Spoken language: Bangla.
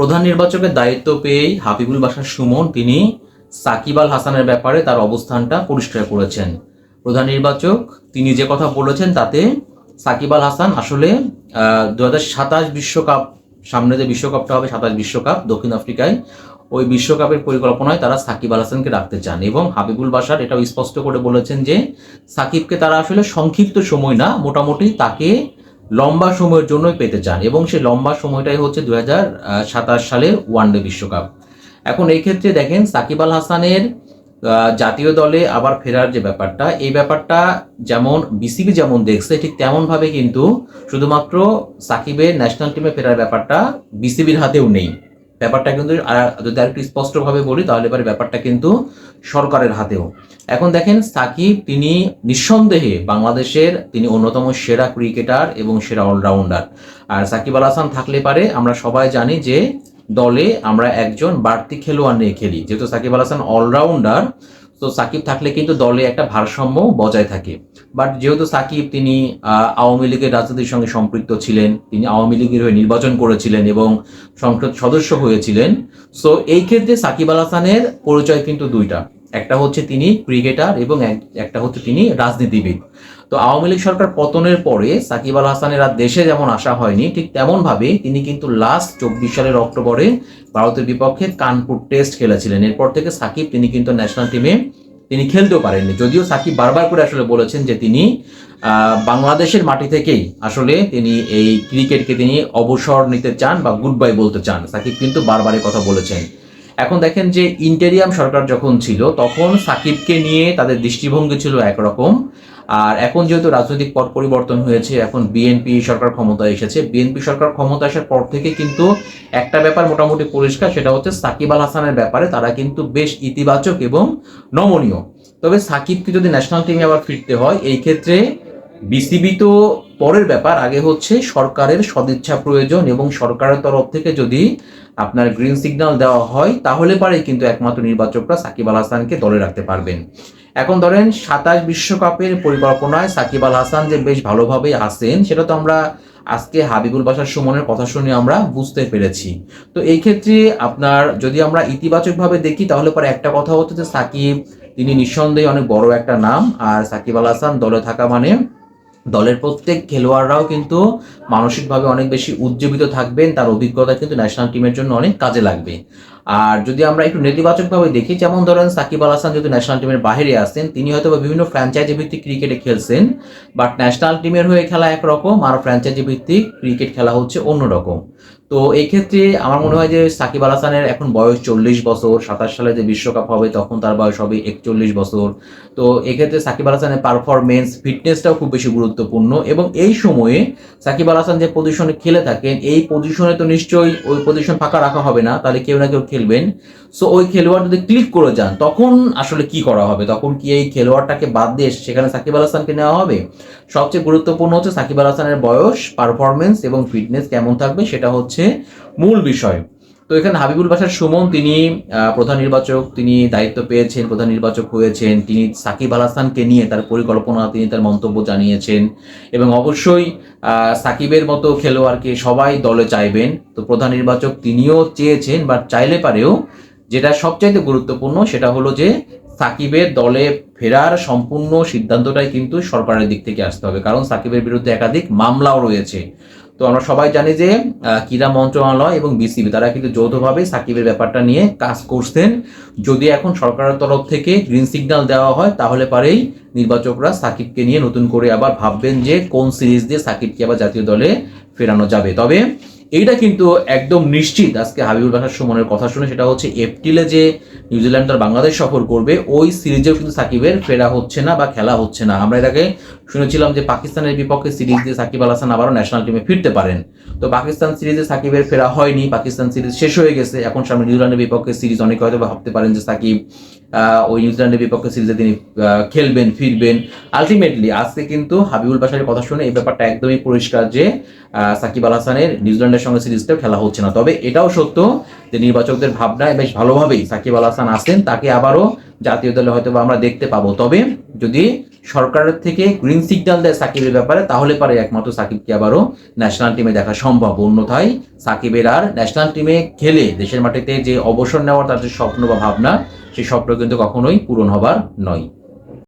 প্রধান নির্বাচকের দায়িত্ব পেয়েই হাবিবুল বাশার সুমন তিনি সাকিব আল হাসানের ব্যাপারে তার অবস্থানটা পরিষ্কার করেছেন। প্রধান নির্বাচক তিনি যে কথা বলেছেন তাতে সাকিব আল হাসান আসলে 2027 বিশ্বকাপ, সামনে যে বিশ্বকাপটা হবে 27 বিশ্বকাপ দক্ষিণ আফ্রিকায়, ওই বিশ্বকাপের পরিকল্পনায় তারা সাকিব আল হাসানকে রাখতে চান এবং হাবিবুল বাশার এটাও স্পষ্ট করে বলেছেন যে সাকিবকে তারা আসলে সংক্ষিপ্ত সময় না, মোটামুটি তাকে লম্বা সময়ের জন্যই পেতে চান এবং সেই লম্বা সময়টাই হচ্ছে 2027 সালের ওয়ানডে বিশ্বকাপ। এখন এই ক্ষেত্রে দেখেন সাকিব আল হাসানের জাতীয় দলে আবার ফেরার যে ব্যাপারটা, এই ব্যাপারটা যেমন বিসিবি যেমন দেখছে ঠিক তেমনভাবে কিন্তু শুধুমাত্র সাকিবের ন্যাশনাল টিমে ফেরার ব্যাপারটা বিসিবির হাতেও নেই। ব্যাপারটা কিন্তু যদি আরেকটু স্পষ্টভাবে বলি তাহলে এবার ব্যাপারটা কিন্তু সরকারের হাতেও। এখন দেখেন সাকিব তিনি নিঃসন্দেহে বাংলাদেশের তিনি অন্যতম সেরা ক্রিকেটার এবং সেরা অলরাউন্ডার। আর সাকিব আল হাসান থাকলে পারে আমরা সবাই জানি যে দলে আমরা একজন বাড়তি খেলোয়াড় নিয়ে খেলি, যেহেতু সাকিব আল হাসান অলরাউন্ডার, তো সাকিব থাকলে কিন্তু দলে একটা ভারসাম্য বজায় থাকে। বাট যেহেতু সাকিব তিনি আওয়ামী লীগের রাজনীতির সঙ্গে সম্পৃক্ত ছিলেন, তিনি আওয়ামী লীগের হয়ে নির্বাচন করেছিলেন এবং সংসদ সদস্য হয়েছিলেন, সো এই ক্ষেত্রে সাকিব আল হাসানের পরিচয় কিন্তু দুইটা, একটা হচ্ছে তিনি ক্রিকেটার এবং একটা হচ্ছে তিনি রাজনীতিবিদ। তো আওয়ামী লীগ সরকার পতনের পরে সাকিব আল হাসানের আর দেশে যেমন আসা হয়নি, ঠিক তেমনভাবে তিনি কিন্তু লাস্ট 24 সালের অক্টোবরে ভারতের বিপক্ষে কানপুর টেস্ট খেলেছিলেন। এরপর থেকে সাকিব তিনি কিন্তু ন্যাশনাল টিমে তিনি খেলতেও পারেননি, যদিও সাকিব বারবার করে আসলে বলেছেন যে তিনি বাংলাদেশের মাটি থেকেই আসলে তিনি এই ক্রিকেটকে তিনি অবসর নিতে চান বা গুড বাই বলতে চান। সাকিব কিন্তু বারবারই কথা বলেছেন। এখন দেখেন যে ইন্টেরিয়াম সরকার যখন ছিল তখন সাকিবকে নিয়ে তাদের দৃষ্টিভঙ্গি ছিল একরকম, আর এখন যেহেতু রাজনৈতিক পট পরিবর্তন হয়েছে, এখন বিএনপি সরকার ক্ষমতায় এসেছে, বিএনপি সরকার ক্ষমতা আসার পর থেকে কিন্তু একটা ব্যাপার মোটামুটি পরিষ্কার, সেটা হচ্ছে সাকিব আল হাসানের ব্যাপারে তারা কিন্তু বেশ ইতিবাচক এবং নমনীয়। তবে সাকিবকে যদি ন্যাশনাল টিমে আবার ফিরতে হয়, এই ক্ষেত্রে বিসিবি তো পরের ব্যাপার, আগে হচ্ছে সরকারের সদিচ্ছা প্রয়োজন এবং সরকারের তরফ থেকে যদি আপনার গ্রিন সিগন্যাল দেওয়া হয় তাহলে পারে কিন্তু একমাত্র নির্বাচকরা সাকিব আল হাসানকে দলে রাখতে পারবেন। এখন ধরেন 27 বিশ্বকাপের পরিকল্পনায় সাকিব আল হাসান যে বেশ ভালোভাবেই আসেন সেটা তো আমরা আজকে হাবিবুল বাশার সুমনের কথা শুনে আমরা বুঝতে পেরেছি। তো এই ক্ষেত্রে আপনার যদি আমরা ইতিবাচকভাবে দেখি তাহলে পরে একটা কথা হচ্ছে যে সাকিব তিনি নিঃসন্দেহে অনেক বড় একটা নাম, আর সাকিব আল হাসান দলে থাকা মানে দলের প্রত্যেক খেলোয়াড়রাও কিন্তু মানসিকভাবে অনেক বেশি উজ্জীবিত থাকবেন, তার অভিজ্ঞতা কিন্তু ন্যাশনাল টিমের জন্য অনেক কাজে লাগবে। আর যদি আমরা একটু নেতিবাচকভাবে দেখি, যেমন ধরেন সাকিব আল হাসান যদি ন্যাশনাল টিমের বাইরে আসেন, তিনি হয়তো বিভিন্ন ফ্র্যাঞ্চাইজি ভিত্তিক ক্রিকেটে খেলছেন, বাট ন্যাশনাল টিমের হয়ে খেলা একরকম আর ফ্র্যাঞ্চাইজি ভিত্তিক ক্রিকেট খেলা হচ্ছে অন্যরকম। তো এই ক্ষেত্রে আমার মনে হয় যে সাকিব আল হাসানের এখন বয়স 40 বছর, 27 সালে যে বিশ্বকাপ হবে তখন তার বয়স হবে 41 বছর। তো এক্ষেত্রে সাকিব আল হাসানের পারফরমেন্স, ফিটনেসটাও খুব বেশি গুরুত্বপূর্ণ এবং এই সময়ে সাকিব আল হাসান যে পজিশনে খেলে থাকেন এই পজিশনে তো নিশ্চয়ই ওই পজিশন ফাঁকা রাখা হবে না, তাহলে কেউ না কেউ খেলবেন। সো ওই খেলোয়াড় যদি ক্লিক করে যান তখন আসলে কি করা হবে, তখন কি এই খেলোয়াড়টাকে বাদ দিয়ে সেখানে সাকিব আল হাসানকে নেওয়া হবে? সবচেয়ে গুরুত্বপূর্ণ হচ্ছে সাকিব আল হাসানের বয়স, পারফরমেন্স এবং ফিটনেস কেমন থাকবে সেটা হচ্ছে মূল বিষয়। তো এখানে হাবিবুল বাশার সুমন তিনি প্রধান নির্বাচক, তিনি দায়িত্ব পেয়েছেন, প্রধান নির্বাচক হয়েছেন, তিনি সাকিব আল হাসানকে নিয়ে তার পরিকল্পনা, তিনি তার মন্তব্য জানিয়েছেন এবং অবশ্যই সাকিবের মতো খেলোয়াড়কে সবাই দলে চাইবেন। তো প্রধান নির্বাচক তিনিও চেয়েছেন বা চাইলে পারেও, যেটা সবচাইতে গুরুত্বপূর্ণ সেটা হলো যে সাকিবের দলে ফেরার সম্পূর্ণ সিদ্ধান্তটাই কিন্তু সরকারের দিক থেকে আসতে হবে, কারণ সাকিবের বিরুদ্ধে একাধিক মামলাও রয়েছে। তো আমরা সবাই জানি যে ক্রীড়া মন্ত্রণালয় এবং বিসিবি তারা কিন্তু যৌথভাবে সাকিবের ব্যাপারটা নিয়ে কাজ করছেন। যদি এখন সরকারের তরফ থেকে গ্রিন সিগন্যাল দেওয়া হয় তাহলে পারেই নির্বাচকরা সাকিবকে নিয়ে নতুন করে আবার ভাববেন যে কোন সিরিজ দিয়ে সাকিবকে আবার জাতীয় দলে ফেরানো যাবে। তবে এইটা কিন্তু একদম নিশ্চিত আজকে হাবিবুল বাশার সুমনের কথা শুনে, সেটা হচ্ছে এপ্রিলে যে নিউজিল্যান্ড আর বাংলাদেশ সফর করবে ওই সিরিজেও কিন্তু সাকিবের ফেরা হচ্ছে না বা খেলা হচ্ছে না। আমরা এর আগে শুনেছিলাম যে পাকিস্তানের বিপক্ষে সিরিজ দিয়ে সাকিব আল হাসান আবারও ন্যাশনাল টিমে ফিরতে পারেন। তো পাকিস্তান সিরিজে সাকিবের ফেরা হয়নি, পাকিস্তান সিরিজ শেষ হয়ে গেছে, এখন সামনে নিউজিল্যান্ডের বিপক্ষে সিরিজ। অনেকে হয়তো ভাবতে পারেন যে সাকিব ওই নিউজিল্যান্ডের বিপক্ষে সিরিজে তিনি খেলবেন, ফিরবেন। আলটিমেটলি আজকে কিন্তু হাবিবুল বাশারের কথা শুনে এই ব্যাপারটা একদমই পরিষ্কার যে সাকিব আল হাসানের নিউজিল্যান্ডের সঙ্গে সিরিজটাও খেলা হচ্ছে না। তবে এটাও সত্য যে নির্বাচকদের ভাবনায় বেশ ভালোভাবেই সাকিব আল হাসান আসেন, তাকে আবারও জাতীয় দলে হয়তো আমরা দেখতে পাবো। তবে যদি সরকারের থেকে গ্রিন সিগন্যাল দেয় সাকিবের ব্যাপারে, তাহলে পারে একমাত্র সাকিবকে আবারও ন্যাশনাল টিমে দেখা সম্ভব। অন্যথায় সাকিবের আর ন্যাশনাল টিমে খেলে দেশের মাটিতে যে অবসর নেওয়ার তার যে স্বপ্ন বা ভাবনা, সেই স্বপ্ন কিন্তু কখনোই পূরণ হবার নয়।